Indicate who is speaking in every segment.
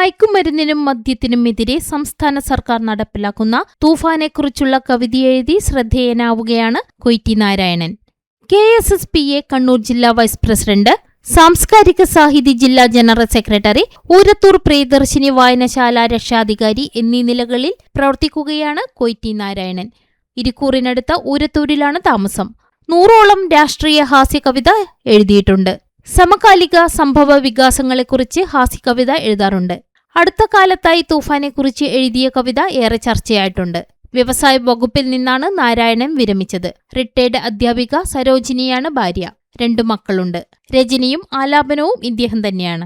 Speaker 1: മയക്കുമരുന്നിനും മദ്യത്തിനുമെതിരെ സംസ്ഥാന സർക്കാർ നടപ്പിലാക്കുന്ന തൂഫാനെക്കുറിച്ചുള്ള കവിതയെഴുതി ശ്രദ്ധേയനാവുകയാണ് കൊയ്റ്റി നാരായണൻ. KSSPA കണ്ണൂർ ജില്ലാ വൈസ് പ്രസിഡന്റ്, സാംസ്കാരിക സാഹിതി ജില്ലാ ജനറൽ സെക്രട്ടറി, ഊരത്തൂർ പ്രിയദർശിനി വായനശാല രക്ഷാധികാരി എന്നീ നിലകളിൽ പ്രവർത്തിക്കുകയാണ് കൊയ്റ്റി നാരായണൻ. ഇരിക്കൂറിനടുത്ത ഊരത്തൂരിലാണ് താമസം. 100ഓളം രാഷ്ട്രീയ ഹാസ്യകവിത എഴുതിയിട്ടുണ്ട്. സമകാലിക സംഭവ വികാസങ്ങളെക്കുറിച്ച് ഹാസ്യകവിത എഴുതാറുണ്ട്. അടുത്ത കാലത്തായി തൂഫാനെക്കുറിച്ച് എഴുതിയ കവിത ഏറെ ചർച്ചയായിട്ടുണ്ട്. വ്യവസായ വകുപ്പിൽ നിന്നാണ് നാരായണൻ വിരമിച്ചത്. റിട്ടയർഡ് അധ്യാപിക സരോജിനിയാണ് ഭാര്യ. 2 മക്കളുണ്ട്. രചനയും ആലാപനവും ഇദ്ദേഹം തന്നെയാണ്.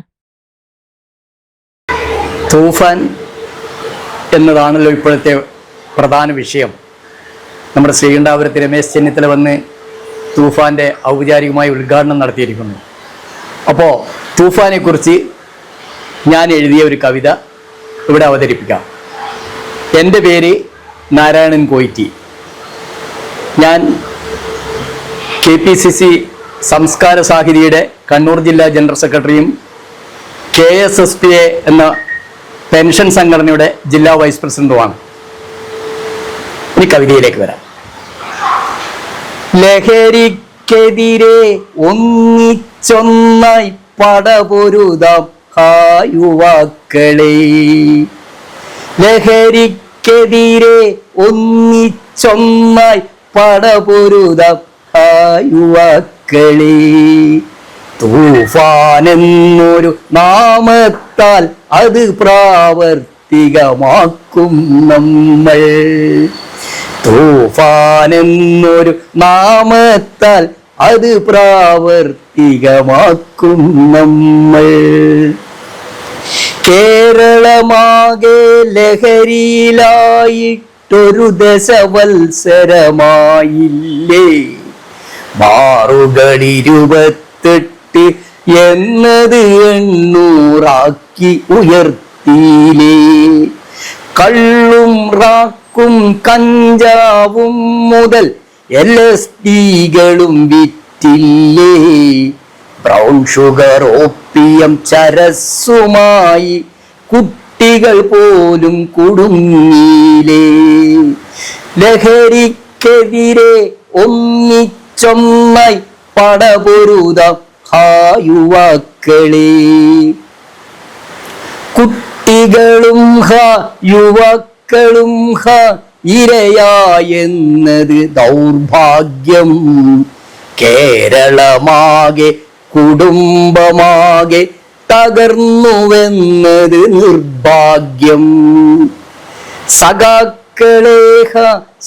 Speaker 2: തൂഫാൻ എന്നതാണല്ലോ ഇപ്പോഴത്തെ പ്രധാന വിഷയം. നമ്മുടെ ശ്രീകണ്ഠാപുരത്ത് രമേശ് ചെന്നിത്തല വന്ന് തൂഫാൻ്റെ ഔപചാരികമായി ഉദ്ഘാടനം നടത്തിയിരിക്കുന്നു. അപ്പോൾ തൂഫാനെക്കുറിച്ച് ഞാൻ എഴുതിയ ഒരു കവിത ഇവിടെ അവതരിപ്പിക്കാം. എൻ്റെ പേര് നാരായണൻ കൊയ്റ്റി. ഞാൻ KPCC സംസ്കാര സാഹിതിയുടെ കണ്ണൂർ ജില്ലാ ജനറൽ സെക്രട്ടറിയും KSSPA എന്ന പെൻഷൻ സംഘടനയുടെ ജില്ലാ വൈസ് പ്രസിഡന്റുമാണ്. ഇനി കവിതയിലേക്ക് വരാം. ലഹരിക്കെതിരെ ഒന്നിച്ചൊന്നായി പടപൊരുതാം യുവാക്കളെ. ലഹരിക്കെതിരെ ഒന്നിച്ചൊന്നായി പടപൊരുതാം യുവാക്കളെ. തൂഫാനെന്നൊരു നാമത്താൽ അത് പ്രാവർത്തികമാക്കും നമ്മൾ. തൂഫാനെന്നൊരു നാമത്താൽ അത് പ്രാവർത്തികമാക്കും നമ്മൾ. കേരളമാകെ ലഹരിയിലായിട്ടൊരു ദശവത്സരമായില്ലേ. മാറുകൾ 28 എന്നത് 800 ഉയർത്തിയില്ലേ. കള്ളും റാക്കും കഞ്ചാവും മുതൽ LSDകളും വിറ്റില്ലേ. ബ്രൗൺ ഷുഗർ ഓപ്പിയം ചരസ്സുമായി കുട്ടികൾ പോലും കുടുങ്ങിയില്ലേ. ലഹരിക്കെതിരെ ഒന്നിച്ചൊന്നായി പടപൊരുതാം യുവാക്കളെ. കുട്ടികളും യുവാക്കളും ഇരയായെന്നത് ദൗർഭാഗ്യം. കേരളമാകെ കുടുംബമാകെ തകർന്നുവെന്നത് നിർഭാഗ്യം.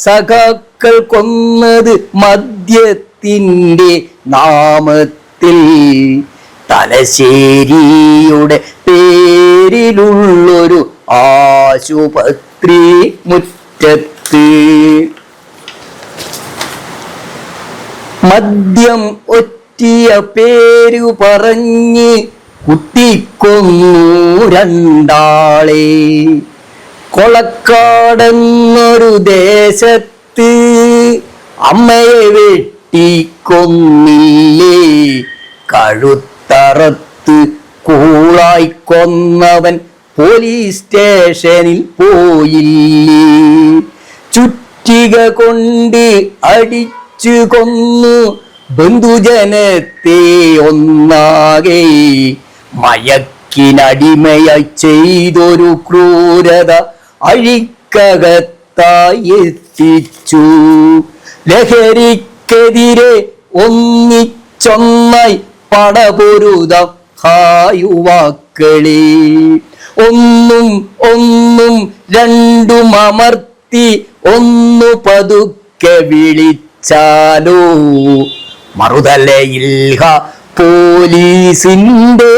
Speaker 2: സഖാക്കൾ കൊന്നത് മദ്യത്തിൻ്റെ നാമത്തിൽ. തലശ്ശേരിയുടെ പേരിലുള്ളൊരു ആശുപത്രി മുറ്റത്ത് മദ്യം ഒറ്റിയ പേരു പറഞ്ഞ് കുത്തിക്കൊന്നു 2 ആളെ. കൊളക്കാടെന്നൊരു ദേശത്ത് അമ്മയെ വെട്ടിക്കൊന്നില്ലേ. കഴുത്തറത്ത് കൂളായി കൊന്നവൻ പോലീസ് സ്റ്റേഷനിൽ പോയില്ലേ. ചുറ്റിക കൊണ്ട് അടിച്ചു കൊന്നു ബന്ധുജനത്തെ ഒന്നാകെ. മയക്കിനടിമയായി ചെയ്തൊരു ക്രൂരത അഴിക്കകത്തായി എത്തിച്ചു. ലഹരിക്കെതിരെ ഒന്നിച്ചൊന്നായി പടപൊരുതാം യുവാക്കളെ. ഒന്നും രണ്ടും അമർത്തി ഒന്നു പതുക്കെ വിളിച്ചാലോ. മറുതലയിൽ പോലീസിന്റെ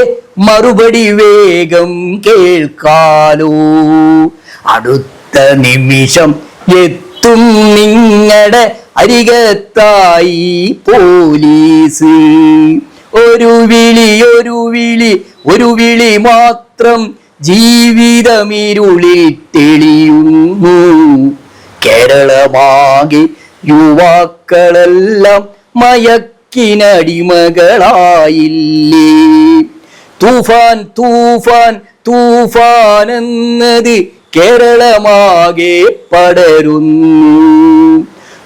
Speaker 2: മറുപടി വേഗം കേൾക്കാലോ. അടുത്ത നിമിഷം എത്തും നിങ്ങളുടെ അരികത്തായി പോലീസ്. ഒരു വിളി മാത്രം ജീവിതമിരുളിൽ തെളിയുന്നു. കേരളമാകെ യുവാക്കളെല്ലാം മയക്കിനടിമകളായില്ലേ. തൂഫാൻ തൂഫാനെന്നത് കേരളമാകെ പടരുന്നു.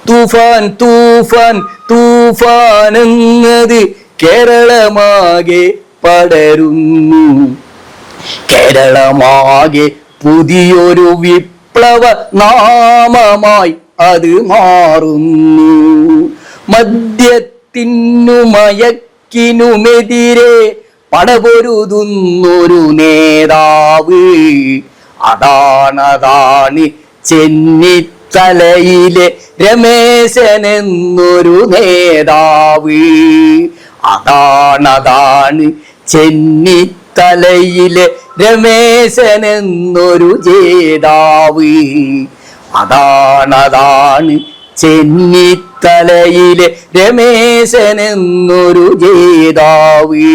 Speaker 2: തൂഫാൻ തൂഫാൻ തൂഫാനെന്നത് കേരളമാകെ പടരുന്നു. കേരളമാകെ പുതിയൊരു വിപ്ലവ നാമമായി അത് മാറുന്നു. മദ്യത്തിനു മയക്കിനുമെതിരെ പടപൊരുതുന്നൊരു നേതാവ്, അതാണ് ചെന്നിത്തലയിലെ രമേശനെന്നൊരു നേതാവ്. അതാണ് ചെന്നിത്തലയിലെ രമേശനെന്നൊരു ജേതാവ്. അതാണ് ചെന്നിത്തലയിലെ രമേശനെന്നൊരു ജേതാവ്.